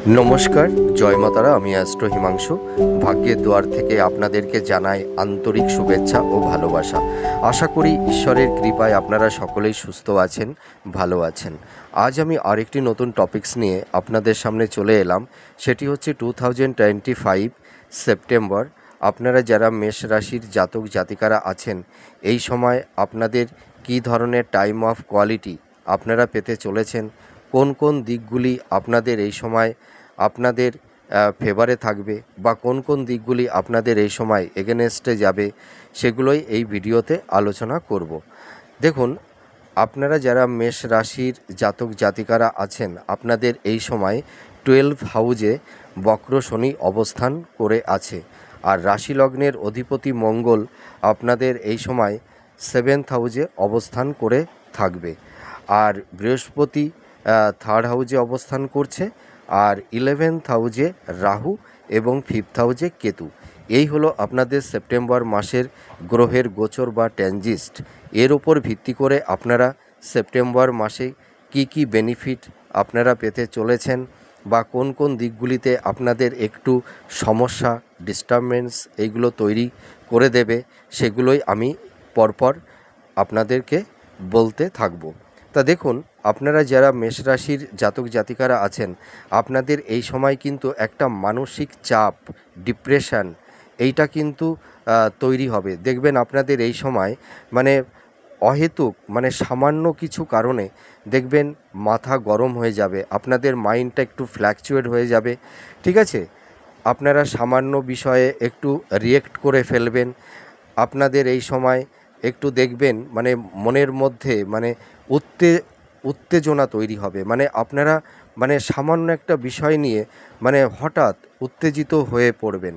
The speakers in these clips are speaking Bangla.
নমস্কার, জয় মাতারা। আমি অ্যাস্ট্রো হিমাংশু। ভাগ্যের দুয়ার থেকে আপনাদেরকে জানাই আন্তরিক শুভেচ্ছা ও ভালোবাসা। আশা করি ঈশ্বরের কৃপায় আপনারা সকলেই সুস্থ আছেন, ভালো আছেন। আজ আমি আরেকটি নতুন টপিকস নিয়ে আপনাদের সামনে চলে এলাম। সেটি হচ্ছে 2025 সেপ্টেম্বর। আপনারা যারা মেষ রাশির জাতক জাতিকারা আছেন, এই সময় আপনাদের কী ধরনের টাইম অফ কোয়ালিটি আপনারা পেতে চলেছেন, কোন কোন দিকগুলি আপনাদের এই সময় আপনাদের ফেভারে থাকবে বা কোন কোন দিকগুলি আপনাদের এই সময় এগেনস্টে যাবে, সেগুলোই এই ভিডিওতে আলোচনা করব। দেখুন, আপনারা যারা মেষ রাশির জাতক জাতিকারা আছেন, আপনাদের এই সময় 12 হাউজে বক্র শনি অবস্থান করে আছে। আর রাশি লগ্নের অধিপতি মঙ্গল আপনাদের এই সময় 7th হাউজে অবস্থান করে থাকবে। আর বৃহস্পতি 3rd হাউজে অবস্থান করছে। আর 11th হাউজে রাহু এবং 5th হাউজে কেতু। এই হলো আপনাদের সেপ্টেম্বর মাসের গ্রহের গোচর বা ট্রানজিট। এর ওপর ভিত্তি করে আপনারা সেপ্টেম্বর মাসে কি কি বেনিফিট আপনারা পেতে চলেছেন বা কোন কোন দিকগুলিতে আপনাদের একটু সমস্যা, ডিস্টারবেন্স এইগুলো তৈরি করে দেবে, সেগুলোই আমি পরপর আপনাদেরকে বলতে থাকব। তা দেখুন, আপনারা যারা মেষ রাশির জাতক জাতিকারা আছেন, আপনাদের এই সময় কিন্তু একটা মানসিক চাপ, ডিপ্রেশন এইটা কিন্তু তৈরি হবে। দেখবেন আপনাদের এই সময় মানে অহেতুক সামান্য কিছু কারণে দেখবেন মাথা গরম হয়ে যাবে, আপনাদের মাইন্ডটা একটু ফ্ল্যাকচুয়েট হয়ে যাবে, ঠিক আছে? আপনারা সামান্য বিষয়ে একটু রিয়েক্ট করে ফেলবেন। আপনাদের এই সময় একটু দেখবেন মনের মধ্যে উত্তেজনা তৈরি হবে। আপনারা সামান্য একটা বিষয় নিয়ে হঠাৎ উত্তেজিত হয়ে পড়বেন।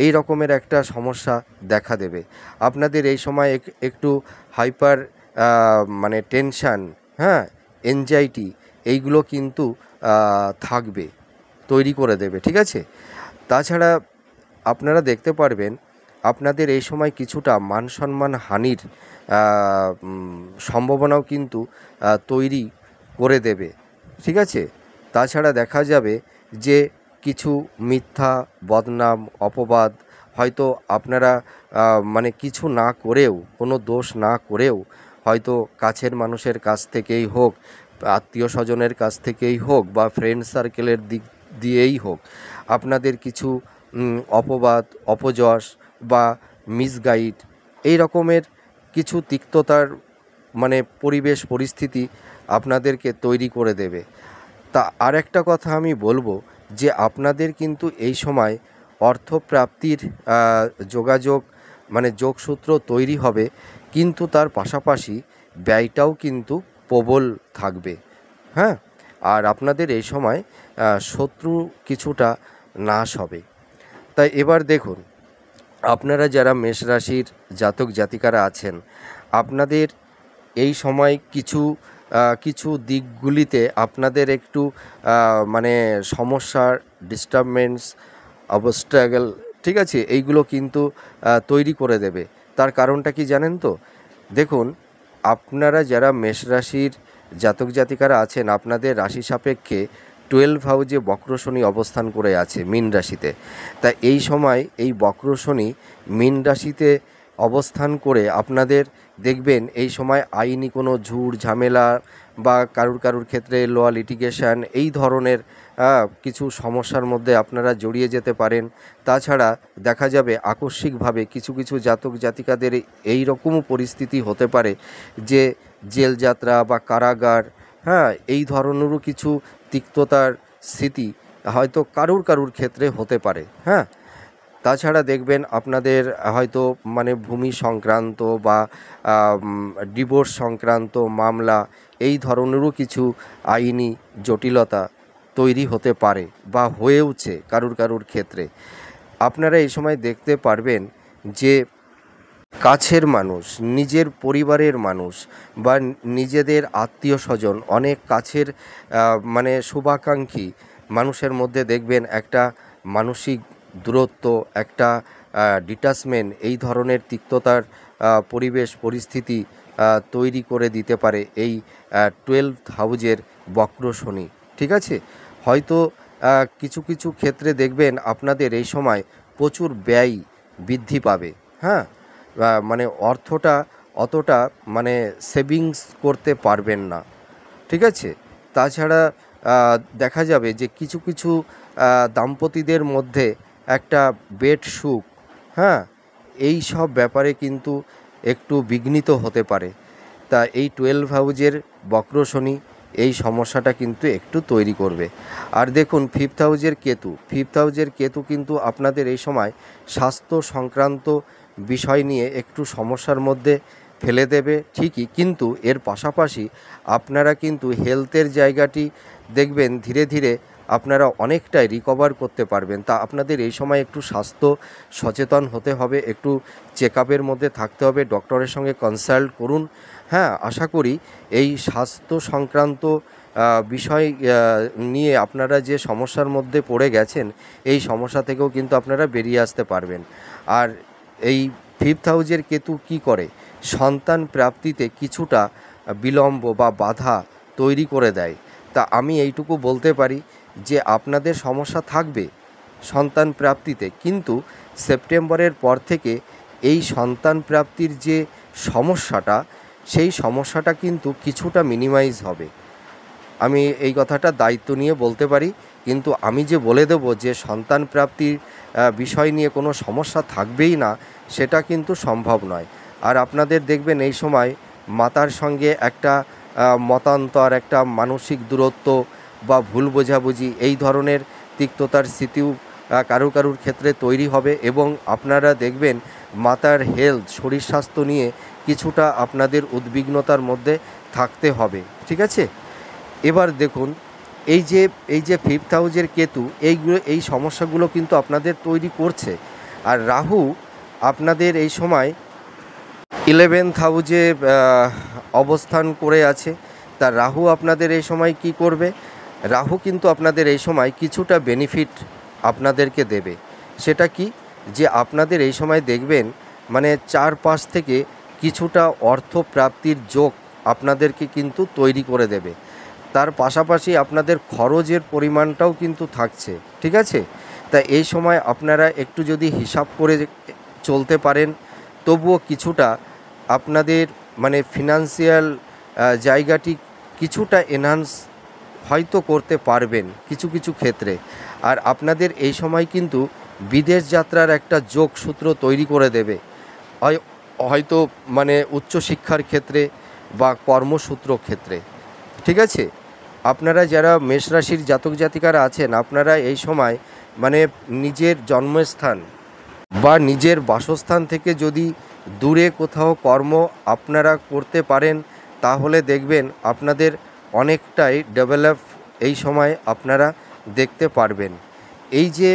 এই রকমের একটা সমস্যা দেখা দেবে। আপনাদের এই সময় একটু হাইপার টেনশান, হ্যাঁ, এনজাইটি এইগুলো কিন্তু থাকবে, তৈরি করে দেবে, ঠিক আছে? তাছাড়া আপনারা দেখতে পারবেন আপনাদের এই সময় কিছুটা মান সম্মান হানির সম্ভাবনাও কিন্তু তৈরি করে দেবে, ঠিক আছে? তাছাড়া দেখা যাবে যে কিছু মিথ্যা বদনাম অপবাদ হয়তো আপনারা কিছু না করেও, কোনো দোষ না করেও, হয়তো কাছের মানুষের কাছ থেকেই হোক, আত্মীয় স্বজনের কাছ থেকেই হোক বা ফ্রেন্ড সার্কেলের দিক দিয়েই হোক, আপনাদের কিছু অপবাদ, অপযশ বা মিসগাইড এই রকমের কিছু তিক্ততার পরিবেশ পরিস্থিতি আপনাদেরকে তৈরি করে দেবে। তা আরেকটা কথা আমি বলবো যে আপনাদের কিন্তু এই সময় অর্থপ্রাপ্তির যোগাযোগ যোগসূত্র তৈরি হবে, কিন্তু তার পাশাপাশি ব্যয়টাও কিন্তু প্রবল থাকবে, হ্যাঁ। আর আপনাদের এই সময় শত্রু কিছুটা নাশ হবে। তাই এবার দেখুন, আপনারা যারা মেষ রাশির জাতক জাতিকারা আছেন, আপনাদের এই সময় কিছু দিকগুলিতে আপনাদের একটু সমস্যার, ডিস্টারবেন্স, অবস্ট্রাগল, ঠিক আছে, এইগুলো কিন্তু তৈরি করে দেবে। তার কারণটা কি জানেন তো? দেখুন, আপনারা যারা মেষ রাশির জাতক জাতিকারা আছেন, আপনাদের রাশি সাপেক্ষে 12 হাউজে বক্র শনি অবস্থান করে আছে মীন রাশিতে। তা এই সময় এই বক্র শনি মীন রাশিতে অবস্থান করে আপনাদের দেখবেন এই সময় আইনি কোনো ঝুট ঝামেলা বা কারুর ক্ষেত্রে ল লিটিগেশন এই ধরনের কিছু সমস্যার মধ্যে আপনারা জড়িয়ে যেতে পারেন। তাছাড়া দেখা যাবে আকস্মিকভাবে কিছু জাতক জাতিকাদের এই রকমও পরিস্থিতি হতে পারে যে জেলযাত্রা বা কারাগার, হ্যাঁ, এই ধরনেরও কিছু তিক্ততার স্মৃতি হয়তো কারুর ক্ষেত্রে হতে পারে, হ্যাঁ। তাছাড়া দেখবেন আপনাদের হয়তো ভূমি সংক্রান্ত বা ডিভোর্স সংক্রান্ত মামলা এই ধরনেরও কিছু আইনি জটিলতা তৈরি হতে পারে বা হয়েওছে কারুর ক্ষেত্রে। আপনারা এই সময় দেখতে পারবেন যে কাছের মানুষ, নিজের পরিবারের মানুষ বা নিজেদের আত্মীয় স্বজন, অনেক কাছের শুভাকাঙ্ক্ষী মানুষের মধ্যে দেখবেন একটা মানসিক দূরত্ব, একটা ডিটাচমেন্ট, এই ধরনের তিক্ততার পরিবেশ পরিস্থিতি তৈরি করে দিতে পারে এই 12th হাউজের বক্র শনি, ঠিক আছে? হয়তো কিছু কিছু ক্ষেত্রে দেখবেন আপনাদের এই সময় প্রচুর ব্যয় বৃদ্ধি পাবে। হ্যাঁ, মানে অর্থটা অতটা মানে সেভিংস করতে পারবেন না, ঠিক আছে? তাছাড়া দেখা যাবে যে কিছু কিছু দাম্পতিদের মধ্যে একটা বেড সুখ, হ্যাঁ, এই সব ব্যাপারে কিন্তু একটু বিঘ্নিত হতে পারে। তা এই 12 হাউজের বক্র শনি এই সমস্যাটা কিন্তু একটু তৈরি করবে। আর দেখুন 5th হাউজের কেতু, 5th হাউজের কেতু কিন্তু আপনাদের এই সময় স্বাস্থ্য সংক্রান্ত বিষয় নিয়ে একটু সমস্যার মধ্যে ফেলে দেবে ঠিকই, কিন্তু এর পাশাপাশি আপনারা কিন্তু হেলথের জায়গাটি দেখবেন ধীরে ধীরে আপনারা অনেকটাই রিকভার করতে পারবেন। তা আপনাদের এই সময় একটু স্বাস্থ্য সচেতন হতে হবে, একটু চেক আপের মধ্যে থাকতে হবে, ডক্টরের সঙ্গে কনসাল্ট করুন। হ্যাঁ, আশা করি এই স্বাস্থ্য সংক্রান্ত বিষয় নিয়ে আপনারা যে সমস্যার মধ্যে পড়ে গেছেন, এই সমস্যা থেকেও কিন্তু আপনারা বেরিয়ে আসতে পারবেন। আর এই 5th হাউজের কেতু কী করে? সন্তান প্রাপ্তিতে কিছুটা বিলম্ব বা বাধা তৈরি করে দেয়। তা আমি এইটুকু বলতে পারি যে আপনাদের সমস্যা থাকবে সন্তান প্রাপ্তিতে, কিন্তু সেপ্টেম্বরের পর থেকে এই সন্তান প্রাপ্তির যে সমস্যাটা, সেই সমস্যাটা কিন্তু কিছুটা মিনিমাইজ হবে। আমি এই কথাটা দায়িত্ব নিয়ে বলতে পারি, কিন্তু আমি যে বলে দেবো যে সন্তান প্রাপ্তির বিষয় নিয়ে কোনো সমস্যা থাকবেই না, সেটা কিন্তু সম্ভব নয়। আর আপনাদের দেখবেন এই সময় মাতার সঙ্গে একটা মতান্তর, একটা মানসিক দূরত্ব বা ভুল বোঝাবুঝি এই ধরনের তিক্ততার স্মৃতিও কারুর ক্ষেত্রে তৈরি হবে, এবং আপনারা দেখবেন মাতার হেলথ, শরীর স্বাস্থ্য নিয়ে কিছুটা আপনাদের উদ্বিগ্নতার মধ্যে থাকতে হবে, ঠিক আছে? এবার দেখুন এই যে 5th হাউজের কেতু এই সমস্যাগুলো কিন্তু আপনাদের তৈরি করছে। আর রাহু আপনাদের এই সময় 11th হাউজে অবস্থান করে আছে। তা রাহু আপনাদের এই সময় কি করবে? রাহু কিন্তু আপনাদের এই সময় কিছুটা বেনিফিট আপনাদেরকে দেবে। সেটা কি? যে আপনাদের এই সময় দেখবেন মানে চারপাশ থেকে কিছুটা অর্থ প্রাপ্তির যোগ আপনাদেরকে কিন্তু তৈরি করে দেবে। তার পাশাপাশি আপনাদের খরচের পরিমাণটাও কিন্তু থাকছে, ঠিক আছে? তা এই সময় আপনারা একটু যদি হিসাব করে চলতে পারেন, তবুও কিছুটা আপনাদের মানে ফিনান্সিয়াল জায়গাটি কিছুটা এনহান্স হয়তো করতে পারবেন কিছু কিছু ক্ষেত্রে। আর আপনাদের এই সময় কিন্তু বিদেশ যাত্রার একটা যোগসূত্র তৈরি করে দেবে, হয়তো মানে উচ্চশিক্ষার ক্ষেত্রে বা কর্মসূত্র ক্ষেত্রে, ঠিক আছে? আপনারা যারা মেষ রাশির জাতক জাতিকারা আছেন, আপনারা এই সময় মানে নিজের জন্মস্থান বা নিজের বাসস্থান থেকে যদি দূরে কোথাও কর্ম আপনারা করতে পারেন, তাহলে দেখবেন আপনাদের অনেকটাই ডেভেলপ এই সময় আপনারা দেখতে পারবেন। এই যে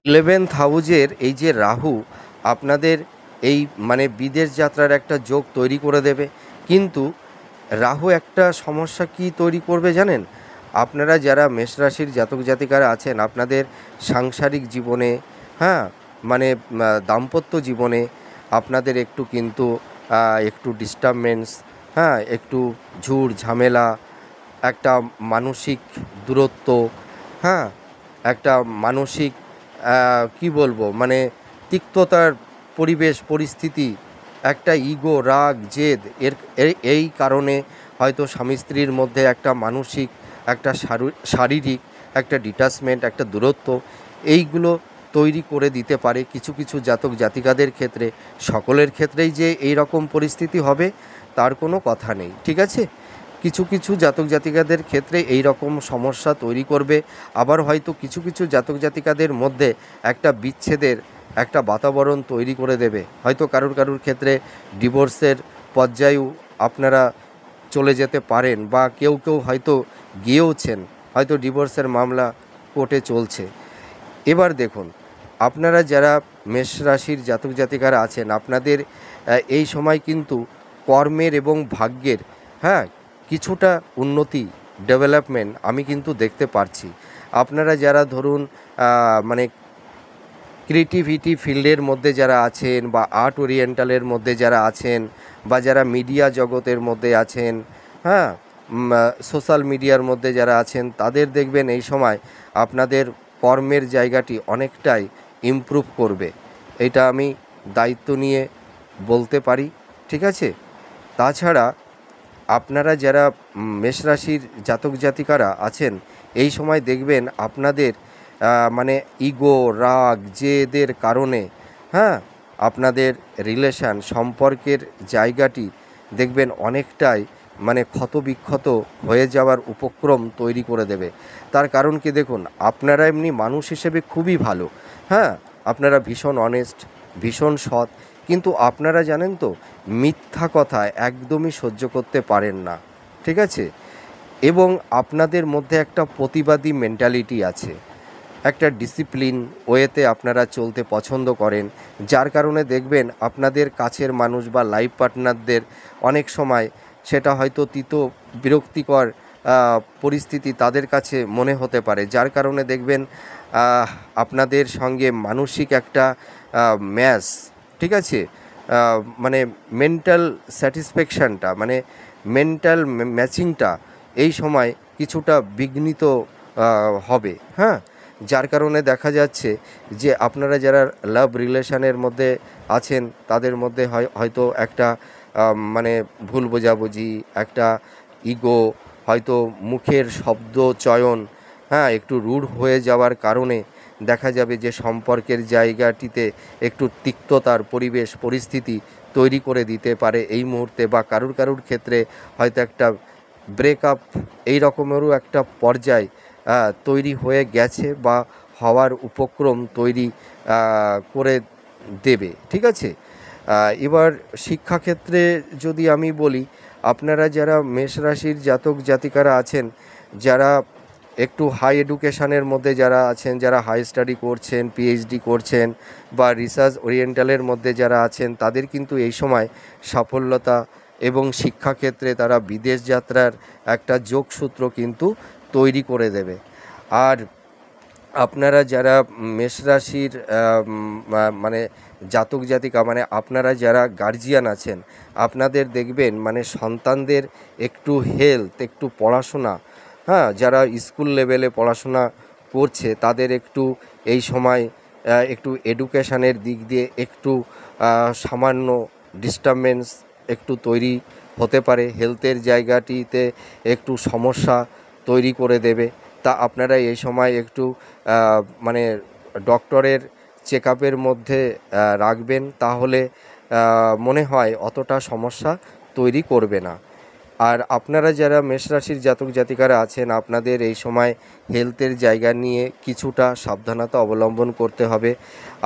11th হাউজের এই যে রাহু আপনাদের এই মানে বিদেশ যাত্রার একটা যোগ তৈরি করে দেবে, কিন্তু রাহু একটা সমস্যা কি তৈরি করবে জানেন? আপনারা যারা মেষ রাশির জাতক জাতিকারা আছেন, আপনাদের সাংসারিক জীবনে, হ্যাঁ, মানে দাম্পত্য জীবনে আপনাদের একটু কিন্তু একটু ডিস্টারবেন্স, হ্যাঁ, একটু ঝুট ঝামেলা, একটা মানসিক দূরত্ব, হ্যাঁ, একটা মানসিক কি বলবো মানে তিক্ততার পরিবেশ পরিস্থিতি, একটা ইগো, রাগ, জেদ, এই কারণে হয়তো স্বামী স্ত্রীর মধ্যে একটা মানসিক, একটা শারীরিক একটা ডিটাচমেন্ট, একটা দূরত্ব, এইগুলো তৈরি করে দিতে পারে কিছু কিছু জাতক জাতিকাদের ক্ষেত্রে। সকলের ক্ষেত্রেই যে এই রকম পরিস্থিতি হবে তার কোনো কথা নেই, ঠিক আছে? কিছু কিছু জাতক জাতিকাদের ক্ষেত্রে এই রকম সমস্যা তৈরি করবে। আবার হয়তো কিছু কিছু জাতক জাতিকাদের মধ্যে একটা বিচ্ছেদের একটা বাতাবরণ তৈরি করে দেবে। হয়তো কারুর ক্ষেত্রে ডিভোর্সের পর্যায়েও আপনারা চলে যেতে পারেন, বা কেউ হয়তো গিয়েওছেন, হয়তো ডিভোর্সের মামলা কোর্টে চলছে। এবার দেখুন, আপনারা যারা মেষ রাশির জাতক জাতিকারা আছেন, আপনাদের এই সময় কিন্তু কর্মের এবং ভাগ্যের, হ্যাঁ, কিছুটা উন্নতি, ডেভেলপমেন্ট আমি কিন্তু দেখতে পারছি। আপনারা যারা ধরুন মানে ক্রিয়েটিভিটি ফিল্ডের মধ্যে যারা আছেন, বা আর্ট ওরিয়েন্টালের মধ্যে যারা আছেন, বা যারা মিডিয়া জগতের মধ্যে আছেন, হ্যাঁ, সোশ্যাল মিডিয়ার মধ্যে যারা আছেন তাদের দেখবেন এই সময় আপনাদের কর্মের জায়গাটি অনেকটাই ইমপ্রুভ করবে, এটা আমি দায়িত্ব নিয়ে বলতে পারি। ঠিক আছে, তাছাড়া আপনারা যারা মেষ রাশির জাতক জাতিকারা আছেন এই সময় দেখবেন আপনাদের মানে ইগো, রাগ, জেদের কারণে হ্যাঁ আপনাদের রিলেশান সম্পর্কের জায়গাটি দেখবেন অনেকটাই মানে ক্ষতবিক্ষত হয়ে যাওয়ার উপক্রম তৈরি করে দেবে। তার কারণ কি দেখুন, আপনারা এমনি মানুষ হিসেবে খুবই ভালো, হ্যাঁ আপনারা ভীষণ অনেস্ট, ভীষণ সৎ, কিন্তু আপনারা জানেন তো মিথ্যা কথা একদমই সহ্য করতে পারেন না। ঠিক আছে, এবং আপনাদের মধ্যে একটা প্রতিবাদী মেন্টালিটি আছে, একটা ডিসিপ্লিন ওয়েতে আপনারা চলতে পছন্দ করেন, যার কারণে দেখবেন আপনাদের কাছের মানুষ বা লাইফ পার্টনারদের অনেক সময় সেটা হয়তো বিরক্তিকর পরিস্থিতি তাদের কাছে মনে হতে পারে, যার কারণে দেখবেন আপনাদের সঙ্গে মানসিক একটা ম্যাচ, ঠিক আছে, মানে মেন্টাল স্যাটিসফ্যাকশানটা মানে মেন্টাল ম্যাচিংটা এই সময় কিছুটা বিঘ্নিত হবে। হ্যাঁ, যার কারণে দেখা যাচ্ছে যে আপনারা যারা লাভ রিলেশনের মধ্যে আছেন তাদের মধ্যে হয়তো একটা মানে ভুল বোঝাবুঝি, একটা ইগো, হয়তো মুখের শব্দ চয়ন হ্যাঁ একটু রূঢ় হয়ে যাওয়ার কারণে দেখা যাবে যে সম্পর্কের জায়গাটিতে একটু তিক্ততার পরিবেশ পরিস্থিতি তৈরি করে দিতে পারে এই মুহূর্তে, বা কারুর ক্ষেত্রে হয়তো একটা ব্রেকআপ এই রকমেরও একটা পর্যায় তৈরি হয়ে গেছে বা হওয়ার উপক্রম তৈরি করে দেবে। ঠিক আছে, এবার শিক্ষাক্ষেত্রে যদি আমি বলি, আপনারা যারা মেষ রাশির জাতক জাতিকারা আছেন, যারা একটু হাই এডুকেশানের মধ্যে যারা আছেন, যারা হাই স্টাডি করছেন, পিএইচডি করছেন বা রিসার্চ ওরিয়েন্টালের মধ্যে যারা আছেন, তাদের কিন্তু এই সময় সাফল্যতা এবং শিক্ষাক্ষেত্রে তারা বিদেশ যাত্রার একটা যোগসূত্র কিন্তু তৈরি করে দেবে। আর আপনারা যারা মেষ রাশির মানে জাতক জাতিকা মানে আপনারা যারা গার্জিয়ান আছেন, আপনাদের দেখবেন মানে সন্তানদের একটু হেলথ, একটু পড়াশোনা, হ্যাঁ যারা স্কুল লেভেলে পড়াশোনা করছে তাদের একটু এই সময় একটু এডুকেশানের দিক দিয়ে একটু সামান্য ডিস্টারবেন্স একটু তৈরি হতে পারে, হেলথের জায়গাটিতে একটু সমস্যা তৈরি করে দেবে। তা আপনারা এই সময় একটু মানে ডক্টরের চেক আপের মধ্যে রাখবেন, তাহলে মনে হয় অতটা সমস্যা তৈরি করবে না। আর আপনারা যারা মেষ রাশির জাতক জাতিকারা আছেন, আপনাদের এই সময় হেলথের জায়গা নিয়ে কিছুটা সাবধানতা অবলম্বন করতে হবে।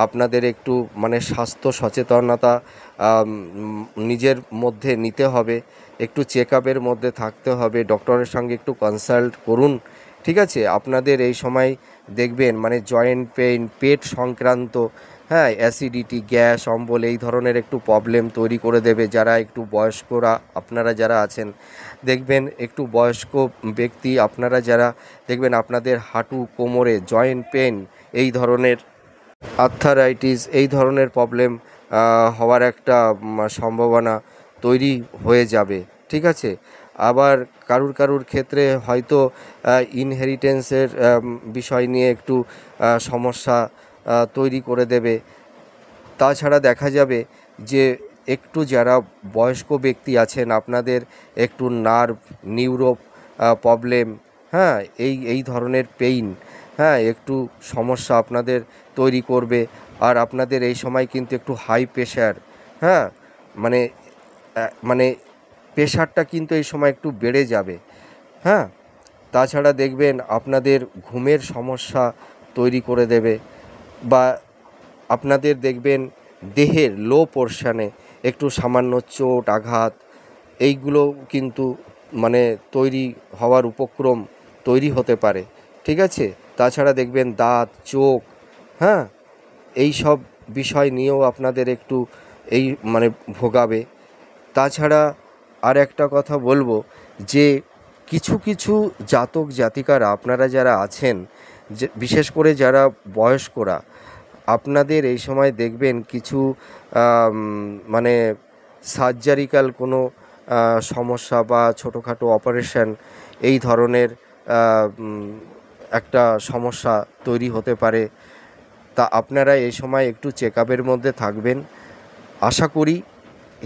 আপনাদের একটু মানে স্বাস্থ্য সচেতনতা নিজের মধ্যে নিতে হবে, একটু চেক আপের মধ্যে থাকতে হবে, ডক্টরের সঙ্গে একটু কনসাল্ট করুন। ঠিক আছে, আপনাদের এই সময় দেখবেন মানে জয়েন্ট পেইন, পেট সংক্রান্ত হ্যাঁ অ্যাসিডিটি, গ্যাস, অম্বল এই ধরনের একটু প্রবলেম তৈরি করে দেবে। যারা একটু বয়স্করা আপনারা যারা আছেন দেখবেন, একটু বয়স্ক ব্যক্তি আপনারা যারা দেখবেন আপনাদের হাঁটু কোমরে জয়েন্ট পেন, এই ধরনের আর্থারাইটিস এই ধরনের প্রবলেম হওয়ার একটা সম্ভাবনা তৈরি হয়ে যাবে। ঠিক আছে, আবার কারুর ক্ষেত্রে হয়তো ইনহেরিটেন্সের বিষয় নিয়ে একটু সমস্যা তৈরি করে দেবে। তাছাড়া দেখা যাবে যে একটু যারা বয়স্ক ব্যক্তি আছেন আপনাদের একটু নার্ভ, নিউরো প্রবলেম, হ্যাঁ এই ধরনের পেইন, হ্যাঁ একটু সমস্যা আপনাদের তৈরি করবে। আর আপনাদের এই সময় কিন্তু একটু হাই প্রেশার, হ্যাঁ মানে মানে প্রেশারটা কিন্তু এই সময় একটু বেড়ে যাবে। হ্যাঁ, তাছাড়া দেখবেন আপনাদের ঘুমের সমস্যা তৈরি করে দেবে, বা আপনাদের দেখবেন দেহের লো পোর্শনে একটু সামান্য চোট আঘাত এইগুলো কিন্তু মানে তৈরি হওয়ার উপক্রম তৈরি হতে পারে। ঠিক আছে, তাছাড়া দেখবেন দাঁত, চোখ, হ্যাঁ এই সব বিষয় নিয়েও আপনাদের একটু এই মানে ভোগাবে। তাছাড়া আর একটা কথা বলবো যে কিছু জাতক জাতিকারা আপনারা যারা আছেন, যে বিশেষ করে যারা বয়স্করা, আপনাদের এই সময় দেখবেন কিছু মানে সার্জারিক্যাল কোনো সমস্যা বা ছোটোখাটো অপারেশন এই ধরনের একটা সমস্যা তৈরি হতে পারে। তা আপনারা এই সময় একটু চেক আপের মধ্যে থাকবেন। আশা করি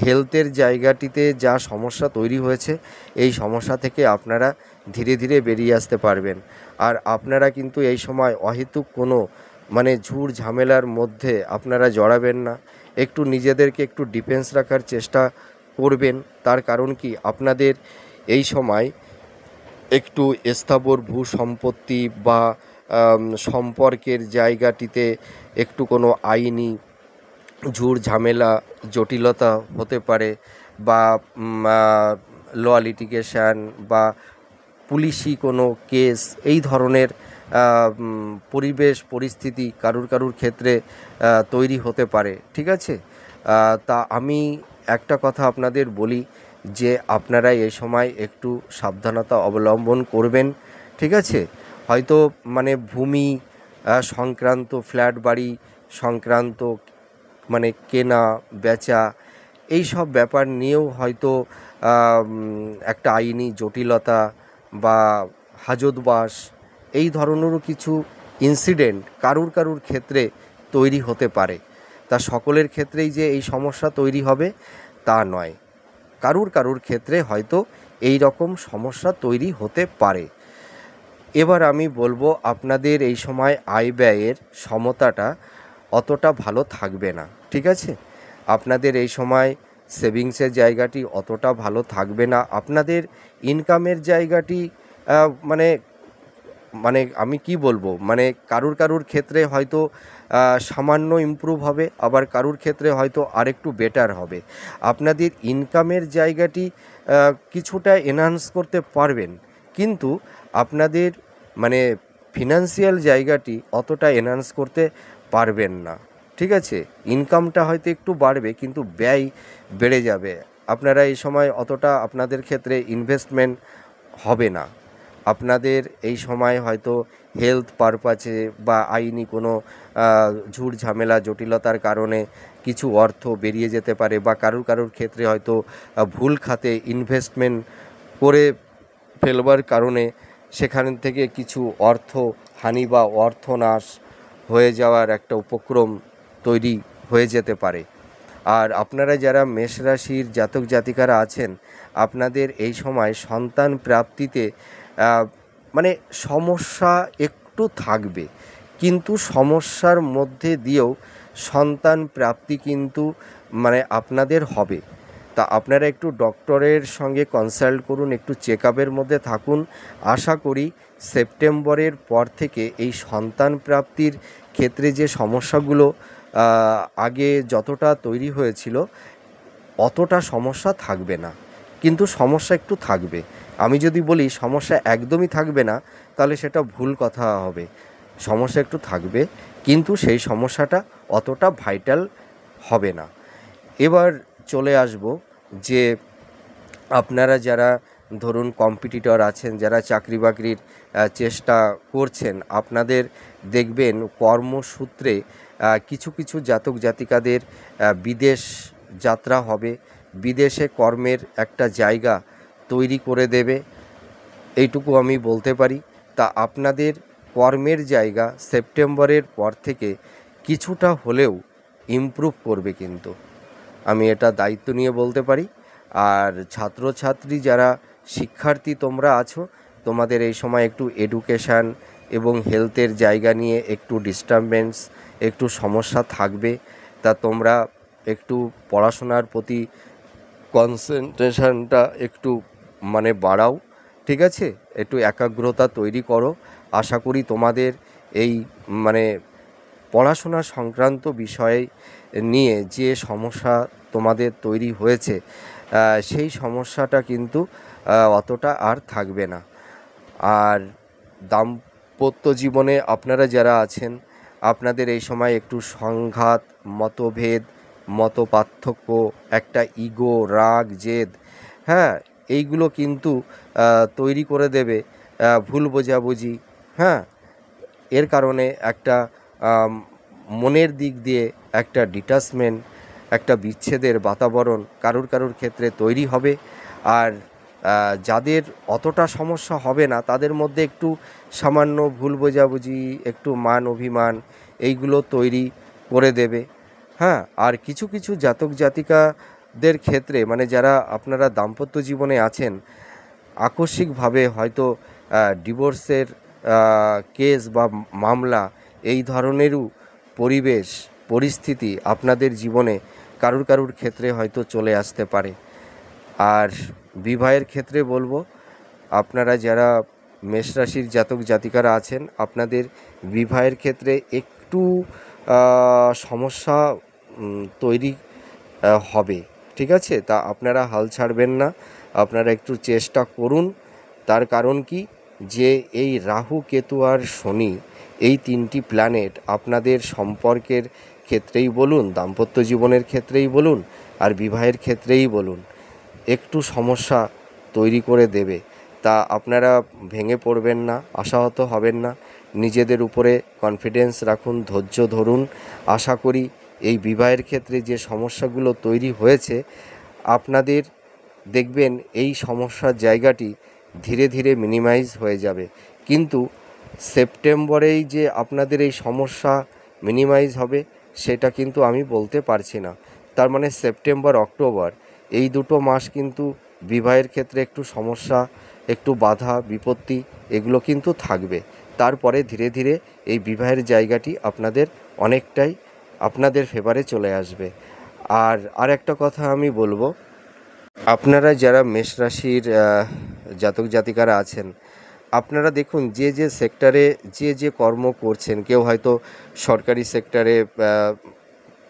হেলথের জায়গাটিতে যা সমস্যা তৈরি হয়েছে এই সমস্যা থেকে আপনারা ধীরে ধীরে বেরিয়ে আসতে পারবেন। আর আপনারা কিন্তু এই সময় অহেতুক কোনো ঝুট ঝামেলার মধ্যে আপনারা জড়াবেন না। একটু নিজেদেরকে একটু ডিফেন্স রাখার চেষ্টা করবেন। তার কারণ কি, আপনাদের এই সময় একটু স্থাবর ভূ সম্পত্তি বা সম্পর্কের জায়গাটিতে একটু কোনো আইনি ঝুট ঝামেলা জটিলতা হতে পারে, বা ল লিটিগেশন বা পুলিশি কোনো কেস, এই ধরনের পরিবেশ পরিস্থিতি কারুর ক্ষেত্রে তৈরি হতে পারে। ঠিক আছে, তা আমি একটা কথা আপনাদের বলি যে আপনারা এই সময় একটু সাবধানতা অবলম্বন করবেন। ঠিক আছে, হয়তো ভূমি সংক্রান্ত, ফ্ল্যাট বাড়ি সংক্রান্ত কেনা বেচা এই সব ব্যাপার নিয়েও হয়তো একটা আইনি জটিলতা বা হাজতবাস এই ধরনেরও কিছু ইনসিডেন্ট কারুর ক্ষেত্রে তৈরি হতে পারে। তা সকলের ক্ষেত্রেই যে এই সমস্যা তৈরি হবে তা নয়, কারুর ক্ষেত্রে হয়তো এই রকম সমস্যা তৈরি হতে পারে। এবার আমি বলবো, আপনাদের এই সময় আয় ব্যয়ের সমতাটা অতটা ভালো থাকবে না। ঠিক আছে, আপনাদের এই সময় সেভিংসের জায়গাটি অতটা ভালো থাকবে না। আপনাদের ইনকামের জায়গাটি মানে মানে আমি কি বলবো, কারুর ক্ষেত্রে হয়তো সামান্য ইমপ্রুভ হবে, আবার কারুর ক্ষেত্রে হয়তো আরেকটু বেটার হবে। আপনাদের ইনকামের জায়গাটি কিছুটা এনহান্স করতে পারবেন, কিন্তু আপনাদের ফিনান্সিয়াল জায়গাটি অতটা এনহান্স করতে পারবেন না। ঠিক আছে, ইনকামটা হয়তো একটু বাড়বে কিন্তু ব্যয় বেড়ে যাবে। আপনারা এই সময় অতটা আপনাদের ক্ষেত্রে ইনভেস্টমেন্ট হবে না। আপনাদের এই সময় হয়তো হেলথ পারপাসে বা আইনি কোনো ঝুট ঝামেলা জটিলতার কারণে কিছু অর্থ বেরিয়ে যেতে পারে, বা কারুর ক্ষেত্রে হয়তো ভুল খাতে ইনভেস্টমেন্ট করে ফেলবার কারণে সেখান থেকে কিছু অর্থ হানি বা অর্থনাশ হয়ে যাওয়ার একটা উপক্রম তৈরি হয়ে যেতে পারে। আর আপনারা যারা মেষ রাশির জাতক জাতিকারা আছেন, আপনাদের এই সময় সন্তান প্রাপ্তিতে সমস্যা একটু থাকবে, কিন্তু সমস্যার মধ্যে দিয়েও সন্তান প্রাপ্তি কিন্তু আপনাদের হবে। তা আপনারা একটু ডক্টরের সঙ্গে কনসাল্ট করুন, একটু চেক আপের মধ্যে থাকুন। আশা করি সেপ্টেম্বরের পর থেকে এই সন্তান প্রাপ্তির ক্ষেত্রে যে সমস্যাগুলো আগে যতটা তৈরি হয়েছিল অতটা সমস্যা থাকবে না, কিন্তু সমস্যা একটু থাকবে। আমি যদি বলি সমস্যা একদমই থাকবে না তাহলে সেটা ভুল কথা হবে। সমস্যা একটু থাকবে, কিন্তু সেই সমস্যাটা অতটা ভাইটাল হবে না। এবার চলে আসব যে আপনারা যারা ধরুন কম্পিটিটর আছেন, যারা চাকরি বাকরির চেষ্টা করছেন, আপনাদের দেখবেন কর্মসূত্রে কিছু জাতক জাতিকাদের বিদেশ যাত্রা হবে, বিদেশে কর্মের একটা জায়গা তৈরি করে দেবে, এইটুকু আমি বলতে পারি। তা আপনাদের কর্মের জায়গা সেপ্টেম্বরের পর থেকে কিছুটা হলেও ইমপ্রুভ করবে, কিন্তু আমি এটা দায়িত্ব নিয়ে বলতে পারি। আর ছাত্রছাত্রী যারা শিক্ষার্থী তোমরা আছো, তোমাদের এই সময় একটু এডুকেশান এবং হেলথের জায়গা নিয়ে একটু ডিস্টারবেন্স, একটু সমস্যা থাকবে। তা তোমরা একটু পড়াশোনার প্রতি কনসেন্ট্রেশনটা একটু বাড়াও। ঠিক আছে, একটু একাগ্রতা তৈরি করো। আশা করি তোমাদের এই পড়াশোনা সংক্রান্ত বিষয়ে নিয়ে যে সমস্যা তোমাদের তৈরি হয়েছে সেই সমস্যাটা কিন্তু অতটা আর থাকবে না। আর দাম্পত্য জীবনে আপনারা যারা আছেন, আপনাদের এই সময় একটু সংঘাত, মতভেদ, মতপার্থক্য, একটা ইগো, রাগ, জেদ, হ্যাঁ, এইগুলো কিন্তু তৈরি করে দেবে ভুল বোঝাবুঝি। হ্যাঁ, এর কারণে একটা মনের দিক দিয়ে একটা ডিটাচমেন্ট, একটা বিচ্ছেদের বাতাবরণ কারুর ক্ষেত্রে তৈরি হবে। আর যাদের অতটা সমস্যা হবে না তাদের মধ্যে একটু সামান্য ভুল বোঝাবুঝি, একটু মান অভিমান এইগুলো তৈরি করে দেবে। হ্যাঁ, আর কিছু কিছু জাতক জাতিকাদের ক্ষেত্রে মানে যারা আপনারা দাম্পত্য জীবনে আছেন, আকস্মিকভাবে হয়তো ডিভোর্সের কেস বা মামলা এই ধরনেরও পরিবেশ পরিস্থিতি আপনাদের জীবনে কারুর কারুর ক্ষেত্রে হয়তো চলে আসতে পারে। আর বিবাহের ক্ষেত্রে বলবো, আপনারা যারা মেষ রাশির জাতক জাতিকারা আছেন আপনাদের বিবাহের ক্ষেত্রে একটু সমস্যা তৈরি হবে। ঠিক আছে, তা আপনারা হাল ছাড়বেন না, আপনারা একটু চেষ্টা করুন। তার কারণ কি, যে এই রাহু কেতু আর শনি এই তিনটি প্ল্যানেট আপনাদের সম্পর্কের ক্ষেত্রেই বলুন, দাম্পত্য জীবনের ক্ষেত্রেই বলুন, আর বিবাহের ক্ষেত্রেই বলুন, একটু সমস্যা তৈরি করে দেবে। তা আপনারা ভেঙে পড়বেন না, আশাহত হবেন না, নিজেদের উপরে কনফিডেন্স রাখুন, ধৈর্য ধরুন। আশা করি এই বিবাহের ক্ষেত্রে যে সমস্যাগুলো তৈরি হয়েছে আপনাদের দেখবেন এই সমস্যার জায়গাটি ধীরে ধীরে মিনিমাইজ হয়ে যাবে। কিন্তু সেপ্টেম্বরেই যে আপনাদের এই সমস্যা মিনিমাইজ হবে সেটা কিন্তু আমি বলতে পারছি না। তার মানে সেপ্টেম্বর অক্টোবর এই দুটো মাস কিন্তু বিবাহের ক্ষেত্রে একটু সমস্যা, একটু বাধা বিপত্তি এগুলো কিন্তু থাকবে। তারপরে ধীরে ধীরে এই বিবাহের জায়গাটি আপনাদের অনেকটাই আপনাদের ফেভারে চলে আসবে। আর একটা কথা আমি বলবো, আপনারা যারা মেষ রাশির জাতক জাতিকারা আছেন আপনারা দেখুন যে যে সেক্টরে যে যে কর্ম করছেন, কেউ হয়তো সরকারি সেক্টরে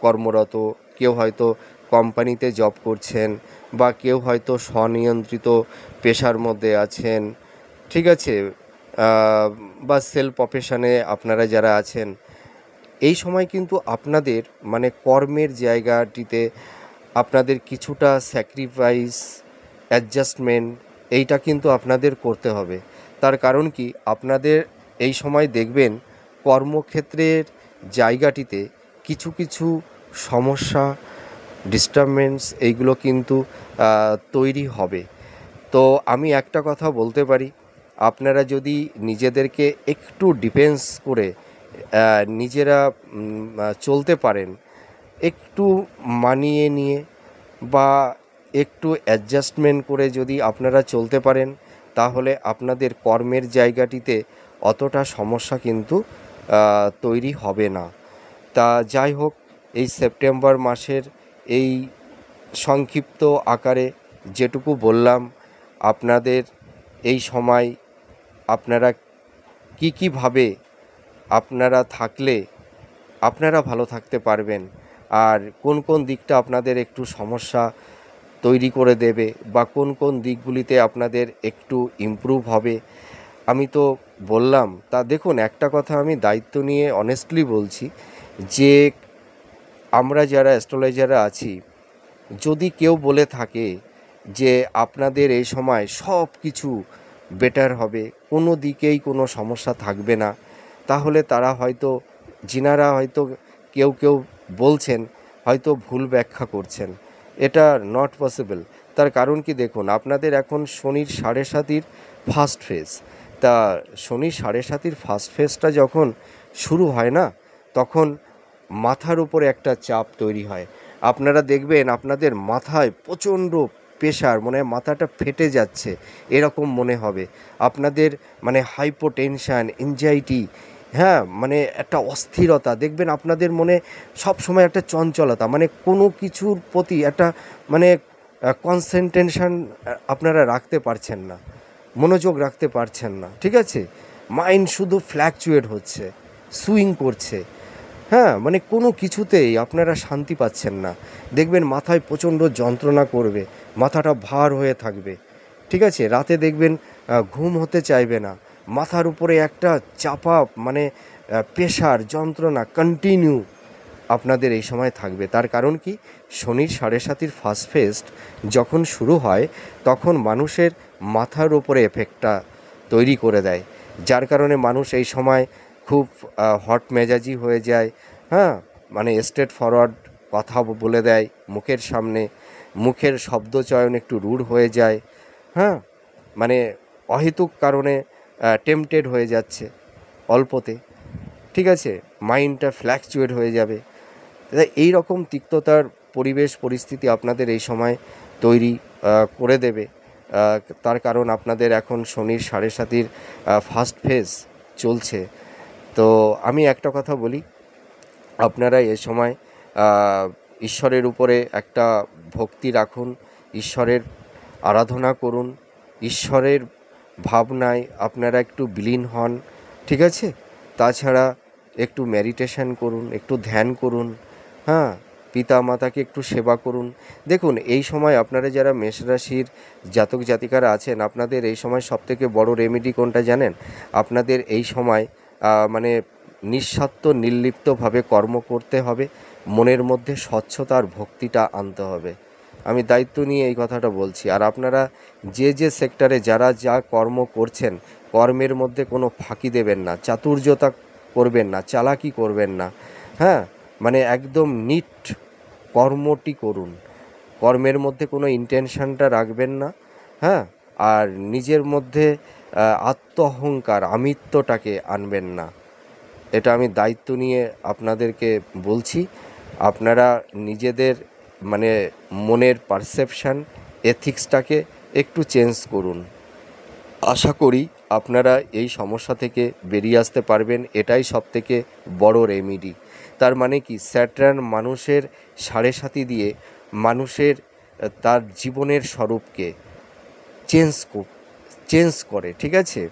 কর্মরত, কেউ হয়তো কোম্পানিতে জব করছেন, বা কেউ হয়তো স্বনিয়ন্ত্রিত পেশার মধ্যে আছেন। ঠিক আছে, বা সেলফ প্রফেশনে আপনারা যারা আছেন, এই সময় কিন্তু আপনাদের মানে কর্মের জায়গাটিতে আপনাদের কিছুটা স্যাক্রিফাইস, অ্যাডজাস্টমেন্ট এইটা কিন্তু আপনাদের করতে হবে। তার কারণ কি, আপনাদের এই সময় দেখবেন কর্মক্ষেত্রের জায়গাটিতে কিছু কিছু সমস্যা, ডিস্টারবেন্স এইগুলো কিন্তু তৈরি হবে। তো আমি একটা কথা বলতে পারি, আপনারা যদি নিজেদেরকে একটু ডিফেন্স করে নিজেরা চলতে পারেন, একটু মানিয়ে নিয়ে বা একটু অ্যাডজাস্টমেন্ট করে যদি আপনারা চলতে পারেন তাহলে আপনাদের কর্মের জায়গাটিতে অতটা সমস্যা কিন্তু তৈরি হবে না। তা যাই হোক, এই সেপ্টেম্বর মাসের এই সংক্ষিপ্ত আকারে যেটুকু বললাম, আপনাদের এই সময় আপনারা কীভাবে আপনারা থাকলে আপনারা ভালো থাকতে পারবেন, আর কোন কোন দিকটা আপনাদের একটু সমস্যা তৈরি করে দেবে, বা কোন কোন দিকগুলিতে আপনাদের একটু ইমপ্রুভ হবে, আমি তো বললাম। তা দেখুন, একটা কথা আমি দায়িত্ব নিয়ে অনেস্টলি বলছি যে আমরা যারা অ্যাস্ট্রোলজাররা আছি, যদি কেউ বলে থাকে যে আপনাদের এই সময় সব কিছু বেটার হবে, কোনো দিকেই কোনো সমস্যা থাকবে না, তাহলে তারা হয়তো, যিনারা হয়তো কেউ কেউ বলছেন, হয়তো ভুল ব্যাখ্যা করছেন। এটা নট পসিবল। তার কারণ কি, দেখুন আপনাদের এখন শনির 7.5 ফার্স্ট ফেজ। তা শনির 7.5 ফার্স্ট ফেজটা যখন শুরু হয় না, তখন মাথার উপরে একটা চাপ তৈরি হয়। আপনারা দেখবেন আপনাদের মাথায় প্রচণ্ড প্রেশার, মনে হয় মাথাটা ফেটে যাচ্ছে এরকম মনে হবে। আপনাদের মানে হাইপোটেনশান, এনজাইটি, হ্যাঁ, মানে একটা অস্থিরতা দেখবেন আপনাদের মনে সব সময়, একটা চঞ্চলতা, মানে কোনো কিছুর প্রতি একটা মানে কনসেন্ট্রেশন আপনারা রাখতে পারছেন না, মনোযোগ রাখতে পারছেন না। ঠিক আছে, মাইন্ড শুধু ফ্ল্যাকচুয়েট হচ্ছে, সুইং করছে। হ্যাঁ, মানে কোনো কিছুতেই আপনারা শান্তি পাচ্ছেন না। দেখবেন মাথায় প্রচণ্ড যন্ত্রণা করবে, মাথাটা ভার হয়ে থাকবে। ঠিক আছে, রাতে দেখবেন ঘুম হতে চাইবে না, মাথার উপরে একটা চাপা মানে প্রেশার, যন্ত্রণা কন্টিনিউ আপনাদের এই সময় থাকবে। তার কারণ কি, শনির 7.5 ফার্স্ট ফেজ যখন শুরু হয় তখন মানুষের মাথার উপরে এফেক্টটা তৈরি করে দেয়, যার কারণে মানুষ এই সময় খুব হট মেজাজি হয়ে যায়। হ্যাঁ, মানে স্ট্রেট ফরওয়ার্ড কথা বলে দেয় মুখের সামনে, মুখের শব্দচয়ন একটু রূঢ় হয়ে যায়, হ্যাঁ, মানে অহেতুক কারণে টেম্পটেড হয়ে যাচ্ছে অল্পতে, ঠিক আছে, মাইন্ডটা ফ্ল্যাকচুয়েট হয়ে যাবে। এই রকম তিক্ততার পরিবেশ পরিস্থিতি আপনাদের এই সময় তৈরি করে দেবে। তার কারণ আপনাদের এখন শনির 7.5 ফার্স্ট ফেজ চলছে। তো আমি একটা কথা বলি, আপনারা এ সময় ঈশ্বরের উপরে একটা ভক্তি রাখুন, ঈশ্বরের আরাধনা করুন, ঈশ্বরের ভাবনায় আপনারা একটু বিলীন হন, ঠিক আছে। তাছাড়া একটু মেডিটেশন করুন, একটু ধ্যান করুন, হ্যাঁ, পিতা মাতাকে একটু সেবা করুন। দেখুন এই সময় আপনারা যারা মেষ রাশির জাতক জাতিকারা আছেন, আপনাদের এই সময় সবথেকে বড় রেমেডি কোনটা জানেন? আপনাদের এই সময় মানে নিঃস্বার্থ নির্লিপ্তভাবে কর্ম করতে হবে, মনের মধ্যে স্বচ্ছতা আর ভক্তিটা আনতে হবে। আমি দায়িত্ব নিয়ে এই কথাটা বলছি। আর আপনারা যে যে সেক্টরে যারা যা কর্ম করছেন, কর্মের মধ্যে কোনো ফাঁকি দেবেন না, চাতুর্যতা করবেন না, চালাকি করবেন না, হ্যাঁ, মানে একদম নিট কর্মটি করুন, কর্মের মধ্যে কোনো ইন্টেনশনটা রাখবেন না, হ্যাঁ, আর নিজের মধ্যে আত্ম অহংকার আমিত্বটাকে আনবেন না। এটা আমি দায়িত্ব নিয়ে আপনাদেরকে বলছি। আপনারা নিজেদের মানে মনের পারসেপশান এথিক্সটাকে একটু চেঞ্জ করুন। আশা করি আপনারা এই সমস্যা থেকে বেরিয়ে আসতে পারবেন। এটাই সবথেকে বড় রেমেডি। তার মানে কি, স্যাটার্ন মানুষের 7.5 দিয়ে মানুষের তার জীবনের স্বরূপকে চেঞ্জ করে, ঠিক আছে।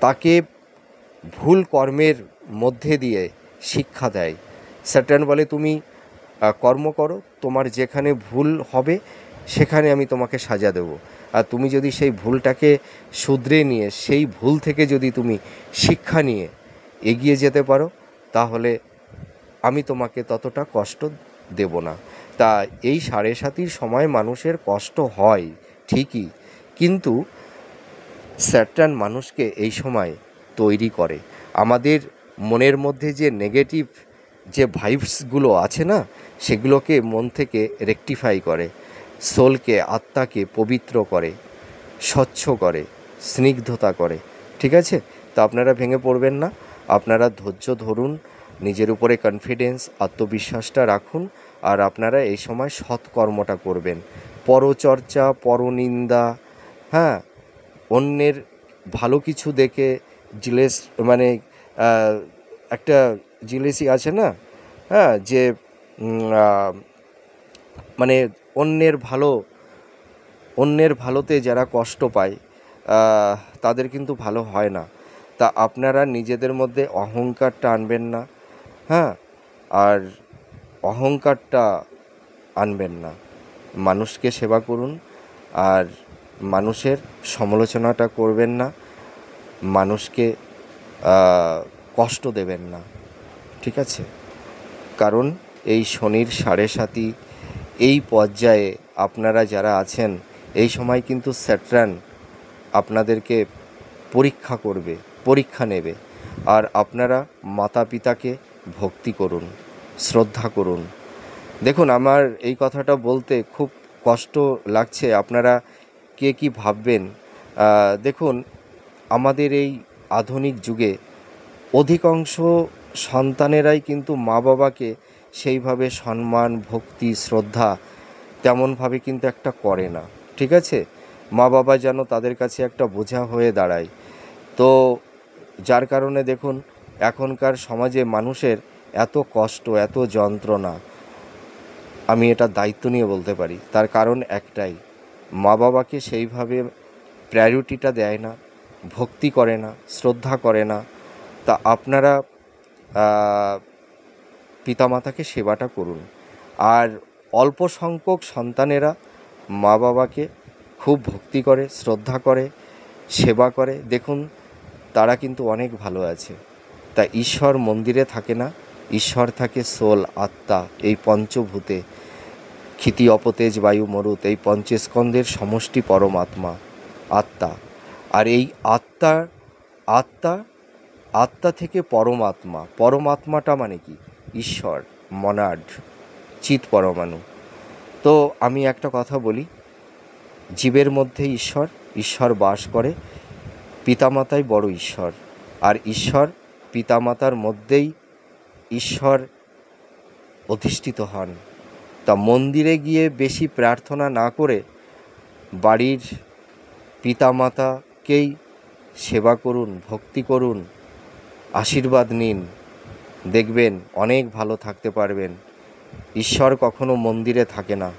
তাকে ভুল কর্মের মধ্যে দিয়ে শিক্ষা দেয়। স্যাটার্ন বলে তুমি কর্ম করো, তোমার যেখানে ভুল হবে সেখানে আমি তোমাকে সাজা দেবো, আর তুমি যদি সেই ভুলটাকে শুধরে নিয়ে সেই ভুল থেকে যদি তুমি শিক্ষা নিয়ে এগিয়ে যেতে পারো, তাহলে আমি তোমাকে ততটা কষ্ট দেব না। তা এই 7.5 সময় মানুষের কষ্ট হয় ঠিকই, কিন্তু স্যাটার্ন মানুষকে এই সময় তৈরি করে। আমাদের মনের মধ্যে যে নেগেটিভ যে ভাইবসগুলো আছে না, সেগুলোকে মন থেকে রেকটিফাই করে, সোলকে আত্মাকে পবিত্র করে, স্বচ্ছ করে, স্নিগ্ধতা করে, ঠিক আছে। তো আপনারা ভেঙে পড়বেন না, আপনারা ধৈর্য ধরুন, নিজের উপরে কনফিডেন্স আত্মবিশ্বাসটা রাখুন, আর আপনারা এই সময় সৎকর্মটা করবেন। পরচর্চা, পরনিন্দা, হ্যাঁ, অন্যের ভালো কিছু দেখে জিলেস, মানে একটা জিলেসি আছে না, হ্যাঁ, যে মানে অন্যের ভালোতে যারা কষ্ট পায় তাদের কিন্তু ভালো হয় না। তা আপনারা নিজেদের মধ্যে অহংকারটা আনবেন না, হ্যাঁ, আর অহংকারটা আনবেন না। মানুষকে সেবা করুন, আর মানুষের সমালোচনাটা করবেন না, মানুষকে কষ্ট দেবেন না, ঠিক আছে। কারণ এই শনির 7.5 এই পর্যায়ে আপনারা যারা আছেন, এই সময় কিন্তু স্যাটার্ন আপনাদেরকে পরীক্ষা নেবে। আর আপনারা মাতা পিতাকে ভক্তি করুন, শ্রদ্ধা করুন। দেখুন আমার এই কথাটা বলতে খুব কষ্ট লাগছে, আপনারা কে কী ভাববেন। দেখুন আমাদের এই আধুনিক যুগে অধিকাংশ সন্তানেরাই কিন্তু মা বাবাকে সেইভাবে সম্মান, ভক্তি, শ্রদ্ধা তেমনভাবে কিন্তু একটা করে না, ঠিক আছে। মা বাবা যেন তাদের কাছে একটা বোঝা হয়ে দাঁড়ায়। তো যার কারণে দেখুন এখনকার সমাজে মানুষের এত কষ্ট, এত যন্ত্রণা। আমি এটা দায়িত্ব নিয়ে বলতে পারি, তার কারণ একটাই, মা বাবাকে সেইভাবে প্রায়োরিটিটা দেয় না, ভক্তি করে না, শ্রদ্ধা করে না। তা আপনারা পিতামাতাকে সেবাটা করুন। আর অল্প সংখ্যক সন্তানেরা মা বাবাকে খুব ভক্তি করে, শ্রদ্ধা করে, সেবা করে, দেখুন তারা কিন্তু অনেক ভালো আছে। তা ঈশ্বর মন্দিরে থাকে না, ঈশ্বর থাকে সোল, আত্মা, এই পঞ্চভূতে, ক্ষিতি অপতেজ বায়ু মরুত, এই পঞ্চস্কন্ধের সমষ্টি পরমাত্মা, আত্মা। আর এই আত্মা থেকে পরমাত্মাটা মানে কি? ঈশ্বর, মনাড, চিৎ পরমাণু। তো আমি একটা কথা বলি, জীবের মধ্যে ঈশ্বর, ঈশ্বর বাস করে, পিতামাতাই বড় ঈশ্বর, আর ঈশ্বর পিতামাতার মধ্যেই ঈশ্বর অধিষ্ঠিত হন। তা মন্দিরে গিয়ে বেশি প্রার্থনা না করে বাড়ির পিতামাতাকেই সেবা করুন, ভক্তি করুন, আশীর্বাদ নিন, দেখবেন অনেক ভালো থাকতে পারবেন। ঈশ্বর কখনো মন্দিরে থাকে না।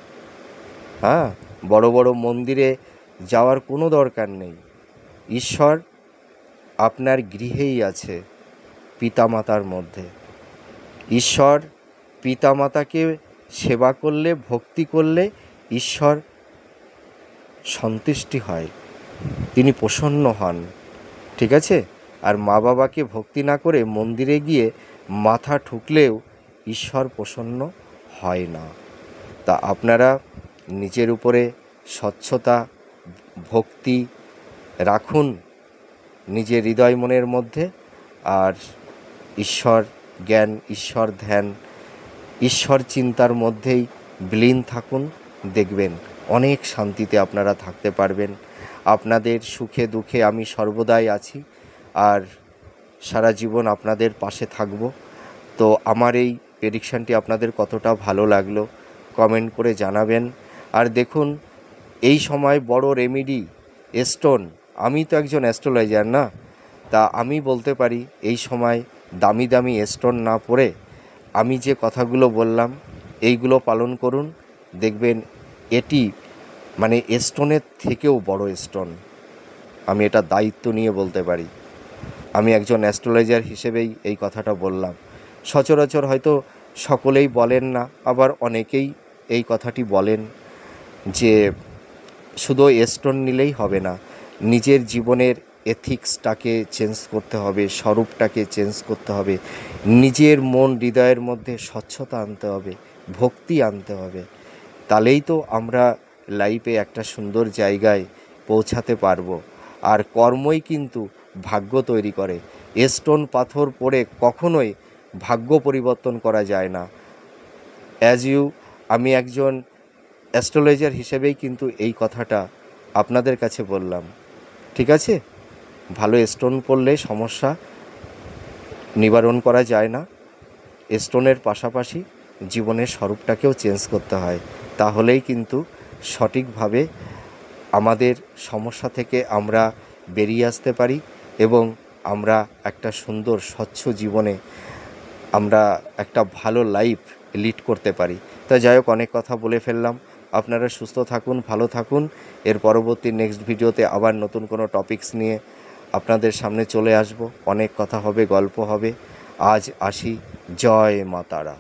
হ্যাঁ, বড় বড় মন্দিরে যাওয়ার কোনো দরকার নেই। ঈশ্বর আপনার গৃহেই আছে, পিতামাতার মধ্যে। ঈশ্বর পিতামাতাকে সেবা করলে, ভক্তি করলে ঈশ্বর সন্তুষ্টি হয়, তিনি প্রসন্ন হন। ঠিক আছে? আর মা বাবাকে ভক্তি না করে মন্দিরে গিয়ে মাথা ঠুকলেও ঈশ্বর প্রসন্ন হয় না। তা আপনারা নিজের উপরে স্বচ্ছতা, ভক্তি রাখুন নিজের হৃদয় মনের মধ্যে, আর ঈশ্বর জ্ঞান, ঈশ্বর ধ্যান, ঈশ্বর চিন্তার মধ্যেই বিলীন থাকুন। দেখবেন অনেক শান্তিতে আপনারা থাকতে পারবেন। আপনাদের সুখে দুঃখে আমি সর্বদাই আছি, আর সারা জীবন আপনাদের পাশে থাকব। তো আমার এই প্রেডিকশানটি আপনাদের কতটা ভালো লাগলো কমেন্ট করে জানাবেন। আর দেখুন, এই সময় বড় রেমেডি স্টোন, আমি তো একজন অ্যাস্ট্রোলজার না, তা আমি বলতে পারি এই সময় দামি দামি স্টোন না পড়ে আমি যে কথাগুলো বললাম এইগুলো পালন করুন। দেখবেন এটি মানে স্টোনের থেকেও বড় স্টোন, আমি এটা দায়িত্ব নিয়ে বলতে পারি। আমি একজন অ্যাস্ট্রোলজার হিসেবেই এই কথাটা বললাম। সচরাচর হয়তো সকলেই বলেন না, আবার অনেকেই এই কথাটি বলেন যে শুধু স্টোন নিলেই হবে না, নিজের জীবনের এথিক্সটাকে চেঞ্জ করতে হবে, স্বরূপটাকে চেঞ্জ করতে হবে, নিজের মন হৃদয়ের মধ্যে স্বচ্ছতা আনতে হবে, ভক্তি আনতে হবে। তাহলেই তো আমরা লাইফে একটা সুন্দর জায়গায় পৌঁছাতে পারবো। আর কর্মই কিন্তু ভাগ্য তৈরি করে। স্টোন পাথর পড়ে কখনোই ভাগ্য পরিবর্তন করা যায় না। আমি একজন অ্যাস্ট্রোলজার হিসেবেই কিন্তু এই কথাটা আপনাদের কাছে বললাম। ঠিক আছে? ভালো স্টোন পড়লে সমস্যা নিবারণ করা যায় না, স্টোনের পাশাপাশি জীবনের স্বরূপটাকেও চেঞ্জ করতে হয়। তাহলেই কিন্তু সঠিকভাবে আমাদের সমস্যা থেকে আমরা বেরিয়ে আসতে পারি এবং আমরা একটা সুন্দর স্বচ্ছ জীবনে আমরা একটা ভালো লাইফ লিড করতে পারি। তা যাই হোক, অনেক কথা বলে ফেললাম। আপনারা সুস্থ থাকুন, ভালো থাকুন। এর পরবর্তী নেক্সট ভিডিওতে আবার নতুন কোনো টপিকস নিয়ে আপনাদের সামনে চলে আসব। অনেক কথা হবে, গল্প হবে। আজ আসি। জয় মা তারা।